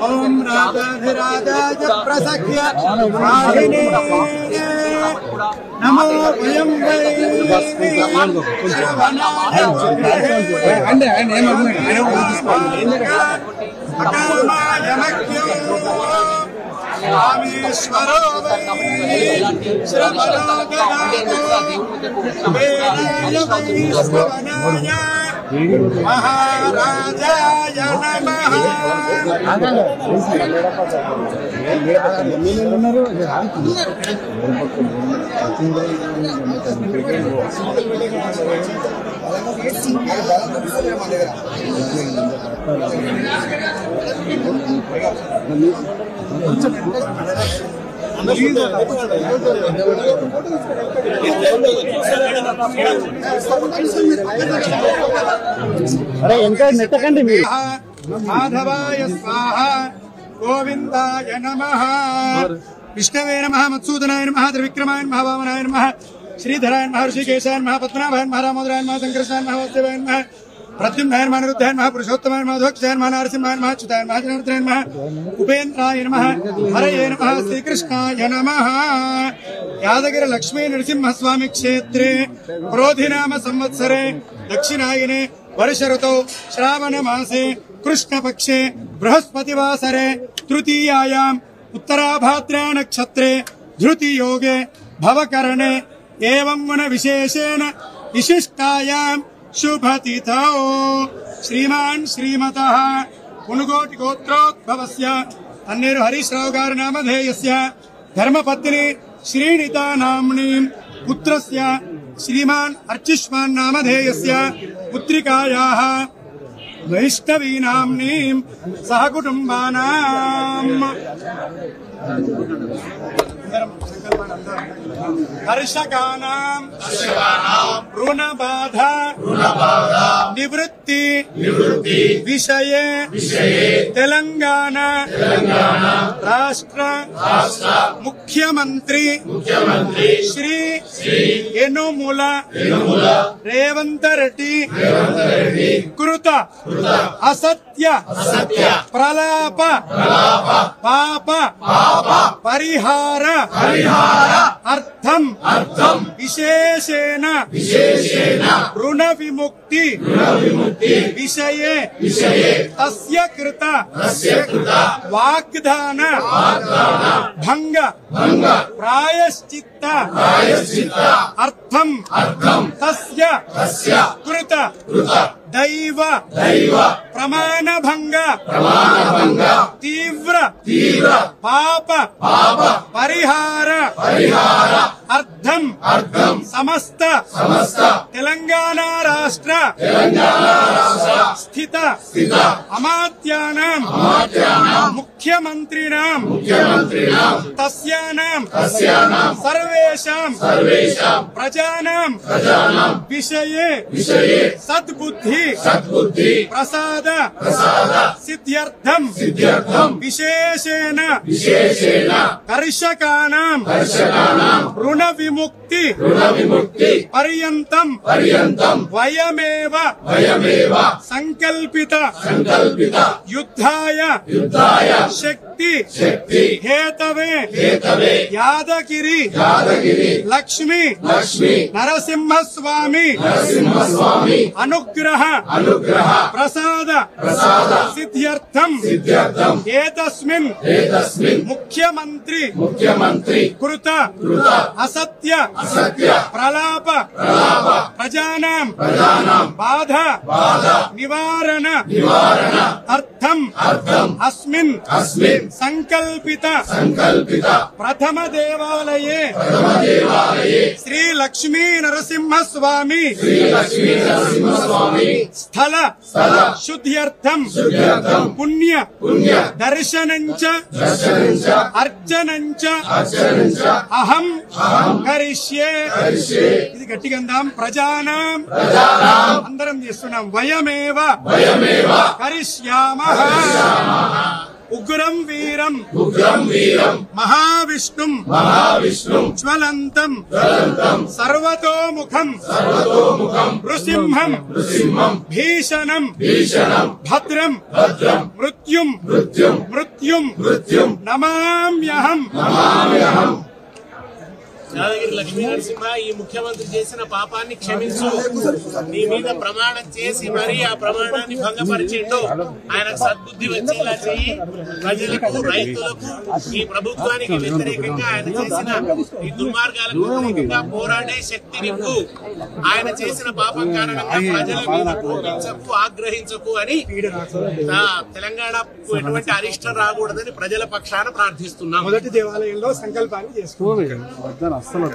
ओम राधाधिराधाय प्रसख्य वाहिनी नमो वयं महाराजाय नमः। अरे इनका नेटकंडी माधवाय स्वाहा गोविंदाय नमः विष्णवे नमः मत्सूदनाय नमः त्रिविक्रमाय नमः वामनाय नमः श्रीधराय नमः ऋषिकेशाय नमः पद्मनाभाय नमः रामोदराय नमः संकर्षाय नमः वासुदेवाय नमः प्रद्युम्नाय नमः अनिरुद्धाय नमः पुरुषोत्तमाय नमः ध्वक्षाय नमः नरसिंहाय नमः अच्युताय नमः जनार्दनाय नमः उपेन्द्राय नमः हरये नमः श्रीकृष्णाय नमः। यादगिरि लक्ष्मी नरसिंहस्वामी क्षेत्रे क्रोधिनाम संवत्सरे दक्षिणायने वर्ष ऋतौ श्रावण मासे कृष्णपक्षे बृहस्पतिवासरे तृतीयायाम् उत्तराभाद्रा नक्षत्रे धृति योगे भवकरणे एवं गुण विशेषेण विशिष्टायाम् शुभतिथौ श्रीमान् श्रीमतः पुनुगोटि गोत्रोद्भवस्य तन्नेरु हरीशराव गारि नामधेयस्य धर्मपत्नी श्रीनिता नाम्नीं पुत्रस्य श्रीमान् अर्चिष्मान् नामधेयस्य पुत्रिकायाः वैष्णवी नाम्नीं सहकुटुम्बानाम् कर्षकानां ऋणबाधा निवृत्ति विषये तेलंगाना राष्ट्र मुख्यमंत्री श्री यनुमुला रेवंत रेड्डी कृत असत्य प्रलाप पाप परिहार अर्थम विशेषेण ऋण विमुक्ति विषये तस्य कृत वाग्दान भंग प्रायश्चित्त अर्थम तस्य कृत दैव प्रमाण भंग तीव्र पाप परिहार अर्थम समस्त तेलंगाना राष्ट्र स्थित अमात्यानां मुख्यमंत्रिणां तस्यानां सर्वेषां प्रजानां विषये सद्बुद्धि प्रसाद सिद्ध्यर्थम विशेषेण कर्षकानां ऋण विमुक्ति पर्यन्तम वयमेव संकल्पित युद्धाय शक्ति हेतवे यादगिरि लक्ष्मी नरसिंहस्वामी अनुग्रह प्रसाद सिद्ध्यर्थम एतस्मिन् मुख्यमंत्री कृत असत्य ప్రలాప ప్రజానాం బాధ నివారణ అర్థం అస్మిన్ సంకల్పిత ప్రథమ దేవాలయే శ్రీ లక్ష్మీ నరసింహ స్వామి స్థల శుద్ధ్యర్థం పుణ్య దర్శనంచ అర్చనంచ అహం కరిష్యే. ఇది గట్టిగా అందాం. ప్రజానాం అందరం చేస్తున్నాం. వయమేవ కరిష్యామః. ఉగ్రం వీరం మహావిష్ణుం జ్వలంతం సర్వతోముఖం నృసింహం భీషణం భద్రం మృత్యుం నమామ్యహం. యాదగిరి లక్ష్మీ నరసింహ, ఈ ముఖ్యమంత్రి చేసిన పాపాన్ని క్షమించు. నీ మీద ప్రమాణం చేసి మరీ ఆ ప్రమాణాన్ని భంగపరిచిండు. ఆయనకు సద్బుద్ధి వచ్చేలా చెయ్యి. ప్రజలకు, రైతులకు, ఈ ప్రభుత్వానికి వ్యతిరేకంగా ఆయన చేసిన ఈ దుర్మార్గాలకు వ్యతిరేకంగా పోరాడే శక్తి నింపు. ఆయన చేసిన పాపం కారణంగా ప్రజల మీద కోపించకు, ఆగ్రహించకు అని తెలంగాణకు ఎటువంటి అరిష్టం రాకూడదని ప్రజల పక్షాన ప్రార్థిస్తున్నాం. మొదటి దేవాలయంలో సంకల్పాన్ని చేసుకున్నాం. అస్సలు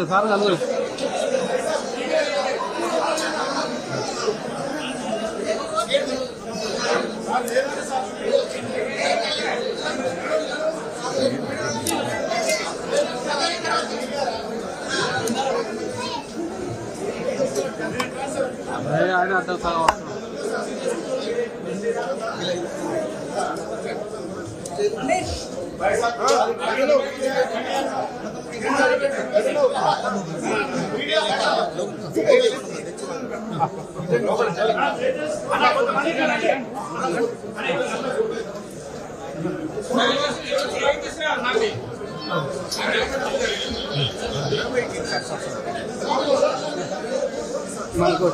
సార్ కలవాలి. ఆయన అర్థం సార్ మనకు